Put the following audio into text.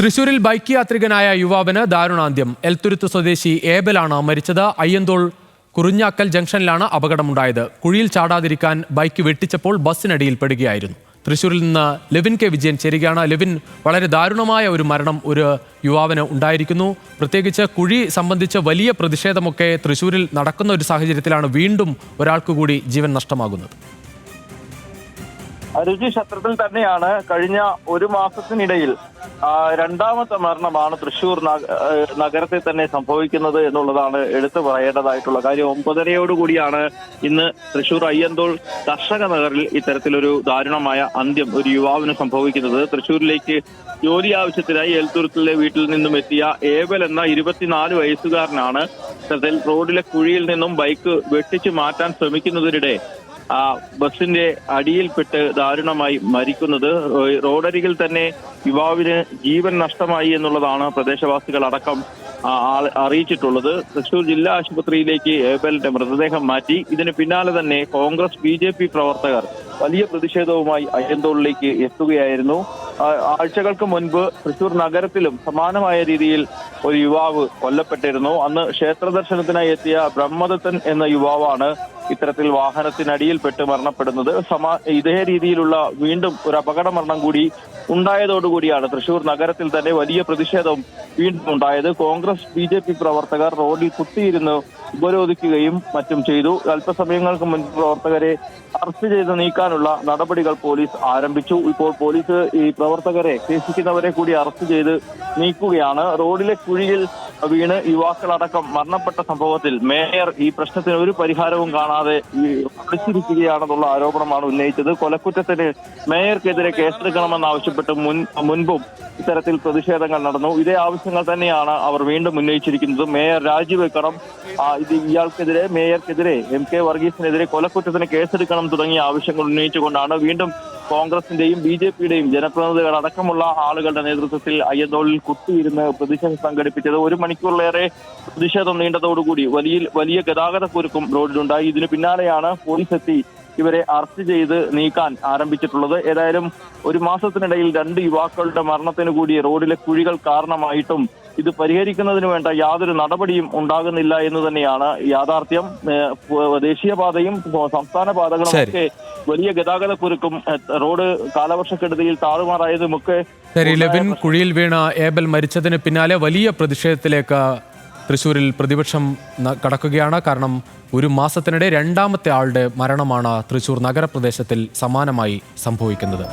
തൃശൂരിൽ ബൈക്ക് യാത്രികനായ യുവാവിന് ദാരുണാന്ത്യം. എൽത്തുരുത്ത് സ്വദേശി ഏബലാണ് മരിച്ചത്. അയ്യന്തോൾ കുറിഞ്ഞാക്കൽ ജംഗ്ഷനിലാണ് അപകടമുണ്ടായത്. കുഴിയിൽ ചാടാതിരിക്കാൻ ബൈക്ക് വെട്ടിച്ചപ്പോൾ ബസ്സിനടിയിൽ പെടുകയായിരുന്നു. തൃശൂരിൽ നിന്ന് ലെവിൻ കെ വിജയൻ ചേരുകയാണ്. ലെവിൻ, വളരെ ദാരുണമായ ഒരു മരണം ഒരു യുവാവിന് ഉണ്ടായിരിക്കുന്നു. പ്രത്യേകിച്ച് കുഴി സംബന്ധിച്ച് വലിയ പ്രതിഷേധമൊക്കെ തൃശൂരിൽ നടക്കുന്ന ഒരു സാഹചര്യത്തിലാണ് വീണ്ടും ഒരാൾക്ക് കൂടി ജീവൻ നഷ്ടമാകുന്നത്. രുചി ക്ഷേത്രത്തിൽ തന്നെയാണ് കഴിഞ്ഞ ഒരു മാസത്തിനിടയിൽ രണ്ടാമത്തെ മരണമാണ് തൃശൂർ നഗരത്തിൽ തന്നെ സംഭവിക്കുന്നത് എന്നുള്ളതാണ് എടുത്തു പറയേണ്ടതായിട്ടുള്ള കാര്യം. 9:30 ഇന്ന് തൃശൂർ അയ്യന്തോൾ കർഷക നഗറിൽ ഇത്തരത്തിലൊരു ദാരുണമായ അന്ത്യം ഒരു യുവാവിന് സംഭവിക്കുന്നത്. തൃശൂരിലേക്ക് ജോലി ആവശ്യത്തിനായി എൽത്തുരുത്തിലെ വീട്ടിൽ നിന്നും എത്തിയ ഏബൽ എന്ന 24 വയസ്സുകാരനാണ് റോഡിലെ കുഴിയിൽ നിന്നും ബൈക്ക് വെട്ടിച്ചു മാറ്റാൻ ശ്രമിക്കുന്നതിനിടെ ബസിന്റെ അടിയിൽപ്പെട്ട് ദാരുണമായി മരിക്കുന്നത്. റോഡരികിൽ തന്നെ യുവാവിന് ജീവൻ നഷ്ടമായി എന്നുള്ളതാണ് പ്രദേശവാസികൾ അടക്കം അറിയിച്ചിട്ടുള്ളത്. തൃശൂർ ജില്ലാ ആശുപത്രിയിലേക്ക് ഏബലിന്റെ മൃതദേഹം മാറ്റി. ഇതിന് പിന്നാലെ തന്നെ കോൺഗ്രസ് BJP പ്രവർത്തകർ വലിയ പ്രതിഷേധവുമായി അയ്യന്തോളിലേക്ക് എത്തുകയായിരുന്നു. ആഴ്ചകൾക്ക് മുൻപ് തൃശൂർ നഗരത്തിലും സമാനമായ രീതിയിൽ ഒരു യുവാവ് കൊല്ലപ്പെട്ടിരുന്നു. അന്ന് ക്ഷേത്ര ദർശനത്തിനായി എത്തിയ ബ്രഹ്മദത്തൻ എന്ന യുവാവാണ് ഇത്തരത്തിൽ വാഹനത്തിനടിയിൽപ്പെട്ട് മരണപ്പെടുന്നത്. ഇതേ രീതിയിലുള്ള വീണ്ടും ഒരു അപകട മരണം കൂടി ഉണ്ടായതോടുകൂടിയാണ് തൃശൂർ നഗരത്തിൽ തന്നെ വലിയ പ്രതിഷേധം വീണ്ടും ഉണ്ടായത്. കോൺഗ്രസ് BJP പ്രവർത്തകർ റോഡിൽ കുത്തിയിരുന്ന് ഉപരോധിക്കുകയും മറ്റും ചെയ്തു. അല്പസമയങ്ങൾക്ക് മുൻപ് പ്രവർത്തകരെ അറസ്റ്റ് ചെയ്ത് നീക്കാനുള്ള നടപടികൾ പോലീസ് ആരംഭിച്ചു. ഇപ്പോൾ പോലീസ് ഈ പ്രവർത്തകരെ കേസിക്കുന്നവരെ കൂടി അറസ്റ്റ് ചെയ്ത് നീക്കുകയാണ്. റോഡിലെ കുഴിയിൽ വീണ് യുവാക്കളടക്കം മരണപ്പെട്ട സംഭവത്തിൽ മേയർ ഈ പ്രശ്നത്തിന് ഒരു പരിഹാരവും കാണാതെ പിടിച്ചിരിക്കുകയാണെന്നുള്ള ആരോപണമാണ് ഉന്നയിച്ചത്. കൊലക്കുറ്റത്തിന് മേയർക്കെതിരെ കേസെടുക്കണമെന്നാവശ്യപ്പെട്ട് മുൻപും ഇത്തരത്തിൽ പ്രതിഷേധങ്ങൾ നടന്നു. ഇതേ ആവശ്യങ്ങൾ തന്നെയാണ് അവർ വീണ്ടും ഉന്നയിച്ചിരിക്കുന്നത്. മേയർ രാജിവെക്കണം, ഇയാൾക്കെതിരെ മേയർക്കെതിരെ MK വർഗീസിനെതിരെ കൊലക്കുറ്റത്തിന് കേസെടുക്കണം തുടങ്ങിയ ആവശ്യങ്ങൾ ഉന്നയിച്ചുകൊണ്ടാണ് വീണ്ടും കോൺഗ്രസിന്റെയും BJPയുടെയും ജനപ്രതിനിധികൾ അടക്കമുള്ള ആളുകളുടെ നേതൃത്വത്തിൽ അയ്യന്തോളിൽ കുത്തിയിരുന്ന് പ്രതിഷേധം സംഘടിപ്പിച്ചത്. 1 മണിക്കൂറിലേറെ പ്രതിഷേധം നീണ്ടതോടുകൂടി വലിയ ഗതാഗത കുരുക്കും റോഡിലുണ്ടായി. ഇതിനു പിന്നാലെയാണ് പോലീസ് എത്തി ഇവരെ അറസ്റ്റ് ചെയ്ത് നീക്കാൻ ആരംഭിച്ചിട്ടുള്ളത്. ഏതായാലും ഒരു മാസത്തിനിടയിൽ 2 യുവാക്കളുടെ മരണത്തിന് കൂടി റോഡിലെ കുഴികൾ കാരണമായിട്ടും ഇത് പരിഹരിക്കുന്നതിന് വേണ്ട യാതൊരു നടപടിയും ഉണ്ടാകുന്നില്ല എന്ന് തന്നെയാണ് യാഥാർത്ഥ്യം. ദേശീയപാതയും സംസ്ഥാന പാതകളും ഒക്കെ വലിയ ഗതാഗത കുരുക്കും റോഡ് കാലവർഷക്കെടുതിയിൽ താറുമാറായതുമൊക്കെ. ലെവിൻ, കുഴിയിൽ വീണ ഏബൽ മരിച്ചതിന് പിന്നാലെ വലിയ പ്രതിഷേധത്തിലേക്ക് തൃശൂരിൽ പ്രതിപക്ഷം കടക്കുകയാണ്. കാരണം ഒരു മാസത്തിനിടെ രണ്ടാമത്തെ ആളുടെ മരണമാണ് തൃശൂർ നഗരപ്രദേശത്തിൽ സമാനമായി സംഭവിക്കുന്നത്.